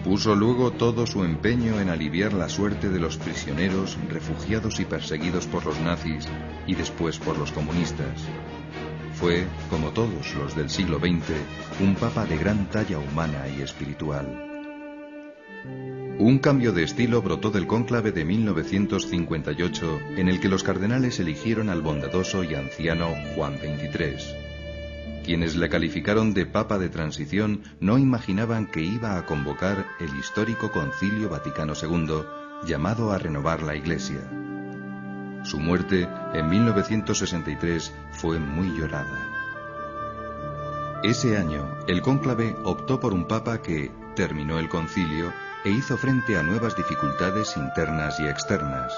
Puso luego todo su empeño en aliviar la suerte de los prisioneros, refugiados y perseguidos por los nazis y después por los comunistas. Fue, como todos los del siglo XX, un papa de gran talla humana y espiritual. Un cambio de estilo brotó del cónclave de 1958, en el que los cardenales eligieron al bondadoso y anciano Juan XXIII. Quienes le calificaron de papa de transición no imaginaban que iba a convocar el histórico Concilio Vaticano II, llamado a renovar la Iglesia. Su muerte, en 1963, fue muy llorada. Ese año, el cónclave optó por un papa que terminó el concilio e hizo frente a nuevas dificultades internas y externas: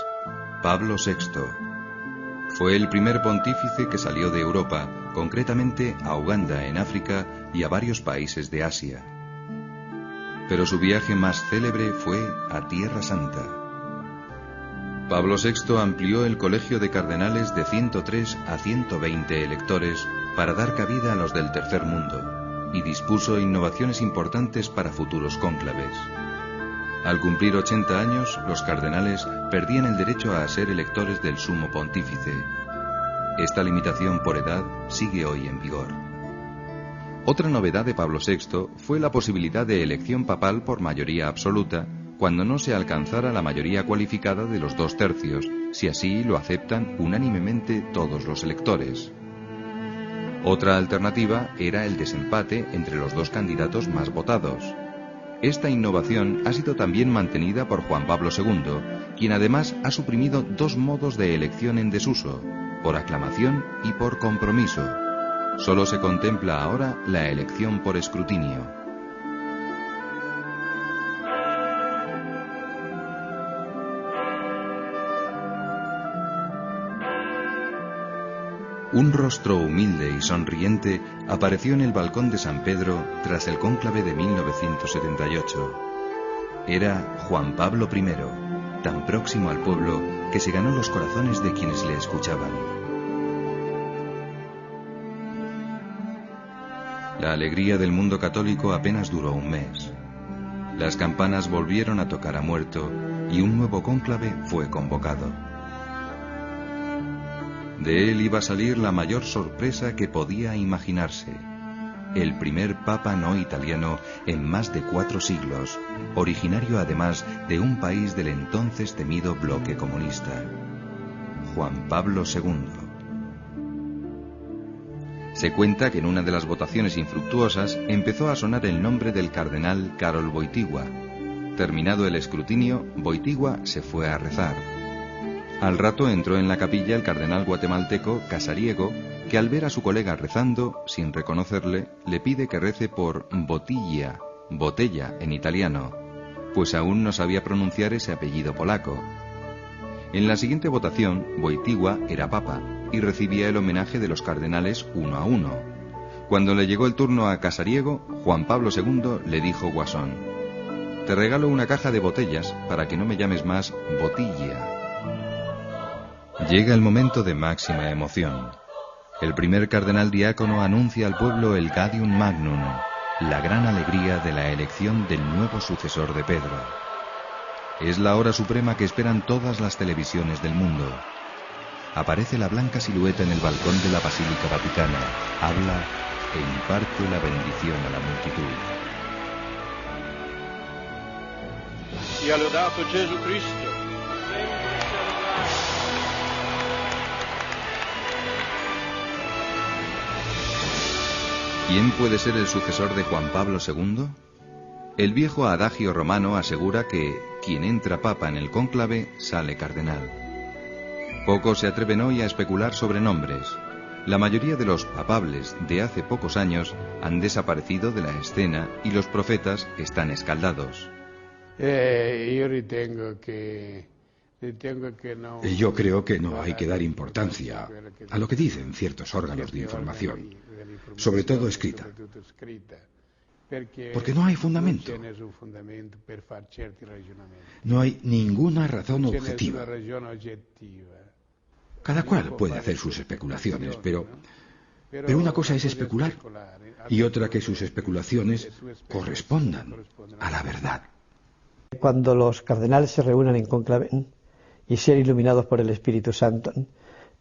Pablo VI. Fue el primer pontífice que salió de Europa, concretamente a Uganda en África y a varios países de Asia. Pero su viaje más célebre fue a Tierra Santa. Pablo VI amplió el colegio de cardenales de 103 a 120 electores para dar cabida a los del Tercer Mundo, y dispuso innovaciones importantes para futuros cónclaves. Al cumplir 80 años, los cardenales perdían el derecho a ser electores del sumo pontífice. Esta limitación por edad sigue hoy en vigor. Otra novedad de Pablo VI fue la posibilidad de elección papal por mayoría absoluta, cuando no se alcanzara la mayoría cualificada de los 2/3, si así lo aceptan unánimemente todos los electores. Otra alternativa era el desempate entre los dos candidatos más votados. Esta innovación ha sido también mantenida por Juan Pablo II, quien además ha suprimido dos modos de elección en desuso: por aclamación y por compromiso. Solo se contempla ahora la elección por escrutinio. Un rostro humilde y sonriente apareció en el balcón de San Pedro tras el cónclave de 1978. Era Juan Pablo I, tan próximo al pueblo que se ganó los corazones de quienes le escuchaban. La alegría del mundo católico apenas duró un mes. Las campanas volvieron a tocar a muerto y un nuevo cónclave fue convocado. De él iba a salir la mayor sorpresa que podía imaginarse: el primer papa no italiano en más de 4 siglos, originario además de un país del entonces temido bloque comunista: Juan Pablo II. Se cuenta que en una de las votaciones infructuosas empezó a sonar el nombre del cardenal Karol Wojtyła. Terminado el escrutinio, Wojtyła se fue a rezar. Al rato entró en la capilla el cardenal guatemalteco Casariego, que al ver a su colega rezando, sin reconocerle, le pide que rece por bottiglia, botella en italiano, pues aún no sabía pronunciar ese apellido polaco. En la siguiente votación, Wojtyła era papa y recibía el homenaje de los cardenales uno a uno. Cuando le llegó el turno a Casariego, Juan Pablo II le dijo guasón: «Te regalo una caja de botellas para que no me llames más bottiglia». Llega el momento de máxima emoción. El primer cardenal diácono anuncia al pueblo el Gaudium Magnum, la gran alegría de la elección del nuevo sucesor de Pedro. Es la hora suprema que esperan todas las televisiones del mundo. Aparece la blanca silueta en el balcón de la Basílica Vaticana, habla e imparte la bendición a la multitud. Sia lodato Jesucristo. ¿Quién puede ser el sucesor de Juan Pablo II? El viejo adagio romano asegura que quien entra papa en el cónclave sale cardenal. Pocos se atreven hoy a especular sobre nombres. La mayoría de los papables de hace pocos años han desaparecido de la escena y los profetas están escaldados. Yo creo que no hay que dar importancia a lo que dicen ciertos órganos de información, sobre todo escrita, porque no hay fundamento. No hay ninguna razón objetiva. Cada cual puede hacer sus especulaciones, pero una cosa es especular y otra que sus especulaciones correspondan a la verdad. Cuando los cardenales se reúnan en cónclave y sean iluminados por el Espíritu Santo,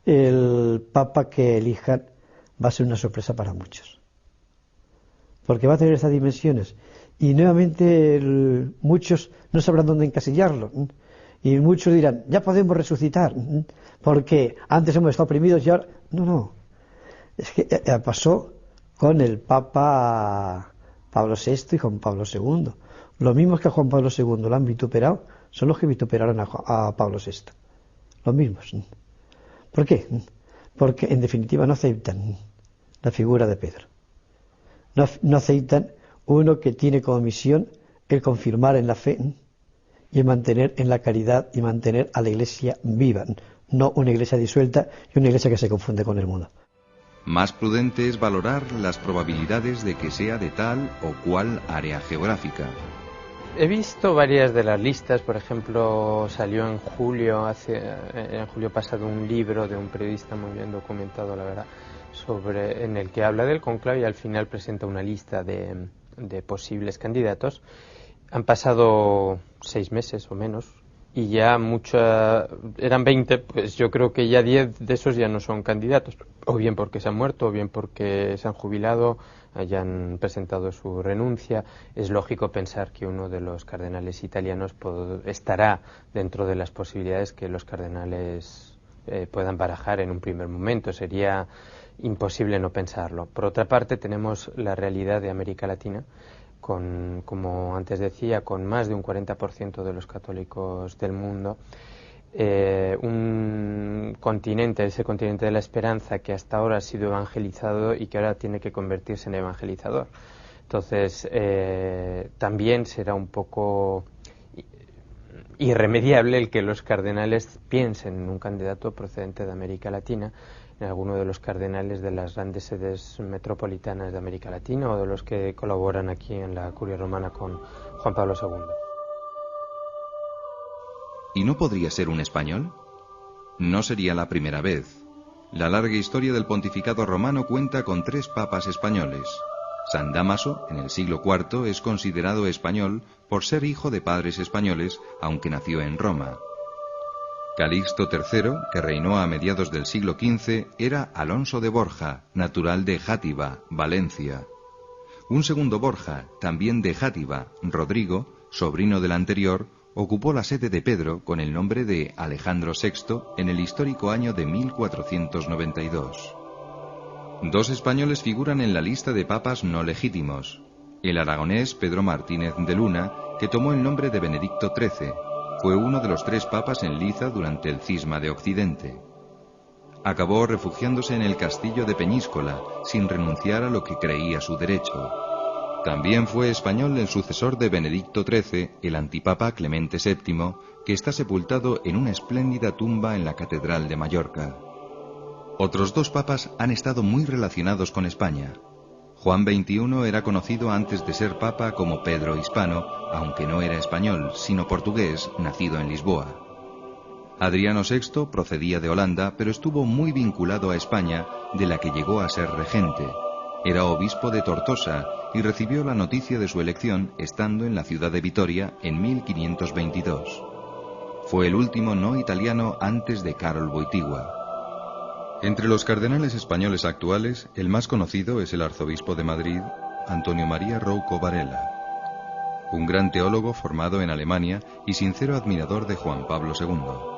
el Papa que elijan va a ser una sorpresa para muchos. Porque va a tener estas dimensiones. Y nuevamente muchos no sabrán dónde encasillarlo. Y muchos dirán, ya podemos resucitar, porque antes hemos estado oprimidos y ahora... No. Es que pasó con el Papa Pablo VI y Juan Pablo II. Los mismos que a Juan Pablo II lo han vituperado son los que vituperaron a Pablo VI. Los mismos. ¿Por qué? Porque en definitiva no aceptan la figura de Pedro. No aceptan uno que tiene como misión el confirmar en la fe y mantener en la caridad y mantener a la Iglesia viva, no una Iglesia disuelta y una Iglesia que se confunde con el mundo. Más prudente es valorar las probabilidades de que sea de tal o cual área geográfica. He visto varias de las listas, por ejemplo, salió en julio pasado un libro de un periodista muy bien documentado, la verdad, en el que habla del cónclave y al final presenta una lista de posibles candidatos. Han pasado 6 meses o menos y ya eran 20, pues yo creo que ya 10 de esos ya no son candidatos, o bien porque se han muerto, o bien porque se han jubilado, hayan presentado su renuncia. Es lógico pensar que uno de los cardenales italianos estará dentro de las posibilidades que los cardenales puedan barajar en un primer momento. Sería imposible no pensarlo. Por otra parte, tenemos la realidad de América Latina, como antes decía, con más de un 40% de los católicos del mundo, un continente, ese continente de la esperanza que hasta ahora ha sido evangelizado y que ahora tiene que convertirse en evangelizador. Entonces, también será un poco irremediable el que los cardenales piensen en un candidato procedente de América Latina, en alguno de los cardenales de las grandes sedes metropolitanas de América Latina o de los que colaboran aquí en la Curia Romana con Juan Pablo II. ¿Y no podría ser un español? No sería la primera vez. La larga historia del pontificado romano cuenta con 3 papas españoles. San Dámaso, en el siglo IV, es considerado español por ser hijo de padres españoles, aunque nació en Roma. Calixto III, que reinó a mediados del siglo XV, era Alonso de Borja, natural de Játiva, Valencia. Un segundo Borja, también de Játiva, Rodrigo, sobrino del anterior, ocupó la sede de Pedro con el nombre de Alejandro VI en el histórico año de 1492. 2 españoles figuran en la lista de papas no legítimos. El aragonés Pedro Martínez de Luna, que tomó el nombre de Benedicto XIII, fue uno de los 3 papas en liza durante el cisma de Occidente. Acabó refugiándose en el castillo de Peñíscola, sin renunciar a lo que creía su derecho. También fue español el sucesor de Benedicto XIII, el antipapa Clemente VII, que está sepultado en una espléndida tumba en la Catedral de Mallorca. Otros 2 papas han estado muy relacionados con España. Juan XXI era conocido antes de ser papa como Pedro Hispano, aunque no era español, sino portugués, nacido en Lisboa. Adriano VI procedía de Holanda, pero estuvo muy vinculado a España, de la que llegó a ser regente. Era obispo de Tortosa y recibió la noticia de su elección estando en la ciudad de Vitoria en 1522. Fue el último no italiano antes de Karol Wojtyła. Entre los cardenales españoles actuales, el más conocido es el arzobispo de Madrid, Antonio María Rouco Varela, un gran teólogo formado en Alemania y sincero admirador de Juan Pablo II.